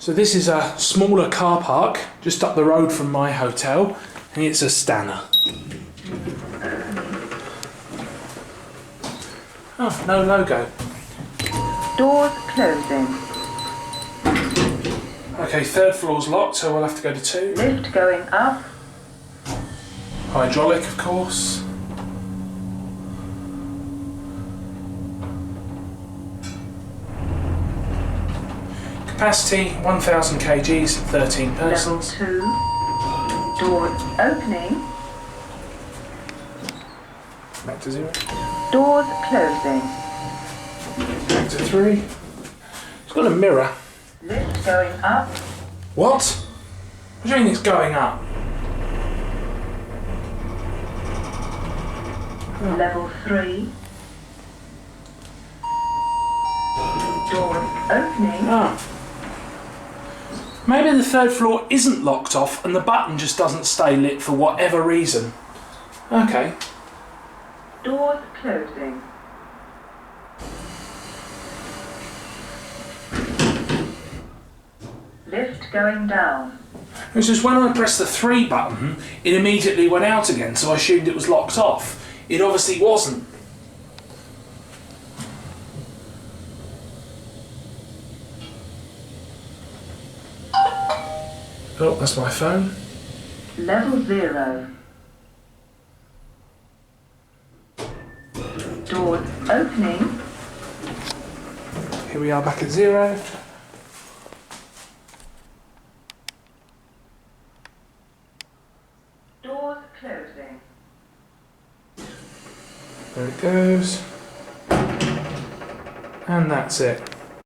So this is a smaller car park just up the road from my hotel, and it's a Stannah. Oh, no logo. Doors closing. Okay, third floor's locked, so we'll have to go to 2. Lift going up. Hydraulic, of course. Capacity 1,000 kgs, 13 persons. Level 2. Doors opening. Back to 0. Doors closing. Back to 3. It's got a mirror. Lift going up. What? What do you mean it's going up? Level 3. Doors opening. Oh. Maybe the third floor isn't locked off and the button just doesn't stay lit for whatever reason. Okay. Doors closing. Lift going down. It's just when I pressed the 3 button, it immediately went out again, so I assumed it was locked off. It obviously wasn't. Oh, that's my phone. Level 0. Doors opening. Here we are back at 0. Doors closing. There it goes. And that's it.